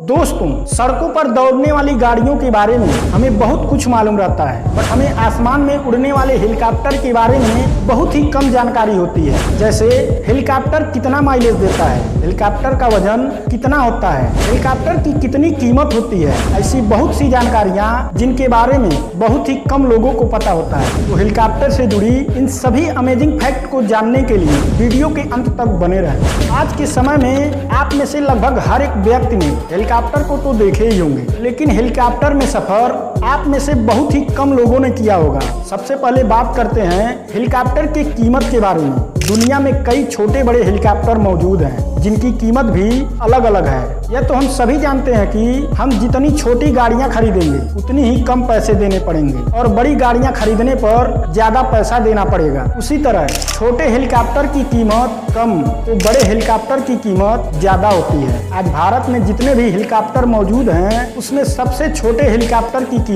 दोस्तों, सड़कों पर दौड़ने वाली गाड़ियों के बारे में हमें बहुत कुछ मालूम रहता है, बट हमें आसमान में उड़ने वाले हेलीकॉप्टर के बारे में बहुत ही कम जानकारी होती है। जैसे हेलीकॉप्टर कितना माइलेज देता है, हेलीकॉप्टर का वजन कितना होता है, हेलीकॉप्टर की कितनी कीमत होती है, ऐसी बहुत सी जानकारियां जिनके बारे में बहुत ही कम लोगों को पता होता है। तो हेलीकॉप्टर से जुड़ी इन सभी अमेजिंग फैक्ट को जानने के लिए वीडियो के अंत तक बने रहें। आज के समय में आप में से लगभग हर एक व्यक्ति ने हेलीकॉप्टर को तो देखे ही होंगे, लेकिन हेलीकॉप्टर में सफर आप में से बहुत ही कम लोगों ने किया होगा। सबसे पहले बात करते हैं हेलीकॉप्टर की कीमत के बारे में। दुनिया में कई छोटे बड़े हेलीकॉप्टर मौजूद हैं, जिनकी कीमत भी अलग अलग है। यह तो हम सभी जानते हैं कि हम जितनी छोटी गाड़ियां खरीदेंगे उतनी ही कम पैसे देने पड़ेंगे और बड़ी गाड़ियां खरीदने पर ज्यादा पैसा देना पड़ेगा। उसी तरह छोटे हेलीकॉप्टर की कीमत कम तो बड़े हेलीकॉप्टर की कीमत ज्यादा होती है। आज भारत में जितने भी हेलीकॉप्टर मौजूद हैं, उसमें सबसे छोटे हेलीकॉप्टर की कीमत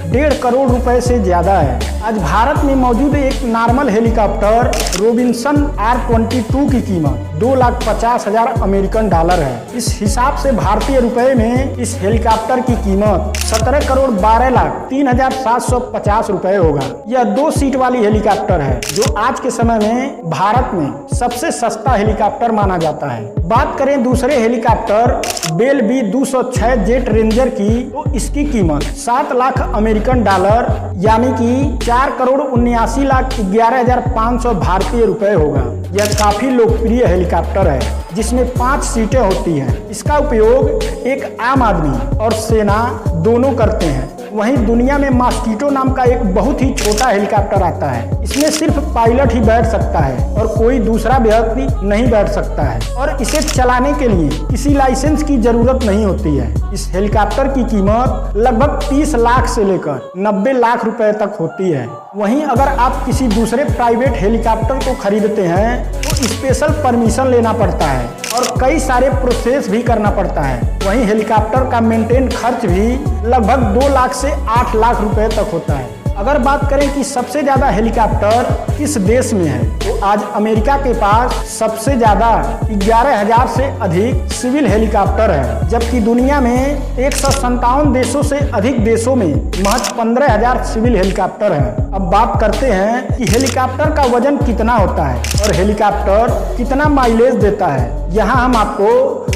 1.5 करोड़ रुपए से ज्यादा है। आज भारत में मौजूद एक नॉर्मल हेलीकॉप्टर रोबिन्सन R22 की कीमत 2,50,000 अमेरिकन डॉलर है। इस हिसाब से भारतीय रुपए में इस हेलीकॉप्टर की कीमत 17,12,03,750 रुपए होगा। यह 2 सीट वाली हेलीकॉप्टर है, जो आज के समय में भारत में सबसे सस्ता हेलीकॉप्टर माना जाता है। बात करें दूसरे helicopter bell B-206 jet ranger की, तो इसकी कीमत 7 लाख अमेरिकन डॉलर यानी कि 4,79,11,500 भारतीय रुपए होगा। यह काफी लोकप्रिय हेलीकॉप्टर है, जिसमें 5 सीटें होती हैं। इसका उपयोग एक आम आदमी और सेना दोनों करते हैं। वहीं दुनिया में मॉस्किटो नाम का एक बहुत ही छोटा हेलीकॉप्टर आता है। इसमें सिर्फ पायलट ही बैठ सकता है और कोई दूसरा व्यक्ति नहीं बैठ सकता है, और इसे चलाने के लिए किसी लाइसेंस की जरूरत नहीं होती है। इस हेलीकॉप्टर की कीमत लगभग 30 लाख से लेकर 90 लाख रुपए तक होती है। वहीं अगर आप किसी दूसरे प्राइवेट हेलीकॉप्टर को खरीदते हैं तो स्पेशल परमिशन लेना पड़ता है और कई सारे प्रोसेस भी करना पड़ता है। वहीं हेलीकॉप्टर का मेंटेन खर्च भी लगभग 2 लाख से 8 लाख रुपए तक होता है। अगर बात करें कि सबसे ज्यादा हेलीकॉप्टर किस देश में है, तो आज अमेरिका के पास सबसे ज्यादा 11,000 से अधिक सिविल हेलीकॉप्टर है, जबकि दुनिया में 157 देशों से अधिक देशों में महज 15,000 सिविल हेलीकॉप्टर है। अब बात करते हैं कि हेलीकॉप्टर का वजन कितना होता है और हेलीकॉप्टर कितना माइलेज देता है। यहाँ हम आपको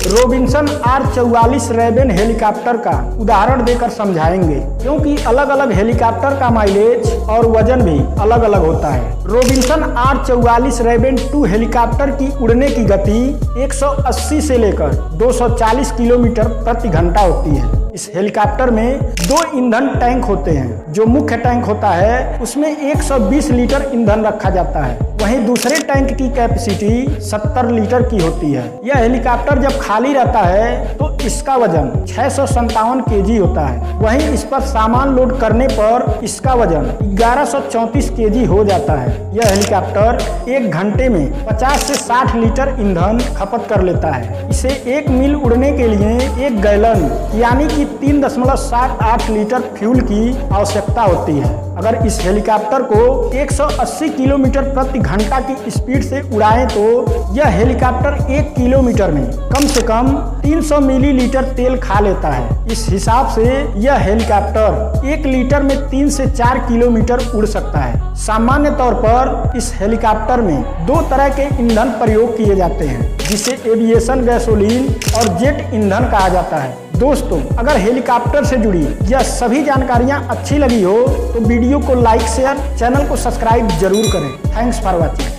रोबिन्सन R44 रेबन हेलीकॉप्टर का उदाहरण देकर समझाएंगे, क्योंकि अलग अलग हेलीकॉप्टर का माइलेज और वजन भी अलग अलग होता है। रोबिन्सन R44 रेबन 2 हेलीकॉप्टर की उड़ने की गति 180 से लेकर 240 किलोमीटर प्रति घंटा होती है। इस हेलीकॉप्टर में 2 ईंधन टैंक होते हैं। जो मुख्य टैंक होता है उसमें 120 लीटर ईंधन रखा जाता है, वहीं दूसरे टैंक की कैपेसिटी 70 लीटर की होती है। यह हेलीकॉप्टर जब खाली रहता है तो इसका वजन 657 kg होता है। वहीं इस पर सामान लोड करने पर इसका वजन 1134 kg हो जाता है। यह हेलीकॉप्टर 1 घंटे में 50 से 60 लीटर ईंधन खपत कर लेता है। इसे 1 मील उड़ने के लिए 1 गैलन यानी कि 3.78 लीटर फ्यूल की आवश्यकता होती है। अगर इस हेलीकॉप्टर को 180 किलोमीटर प्रति घंटा की स्पीड से उड़ाएं तो यह हेलीकॉप्टर 1 किलोमीटर में कम से कम 300 मिलीलीटर तेल खा लेता है। इस हिसाब से यह हेलीकॉप्टर 1 लीटर में 3 से 4 किलोमीटर उड़ सकता है। सामान्य तौर पर इस हेलीकॉप्टर में 2 तरह के ईंधन प्रयोग किए जाते हैं, जिसे एविएशन गैसोलीन और जेट ईंधन कहा जाता है। दोस्तों, अगर हेलीकॉप्टर से जुड़ी यह सभी जानकारियां अच्छी लगी हो तो वीडियो को लाइक शेयर, चैनल को सब्सक्राइब जरूर करें। Thanks for watching.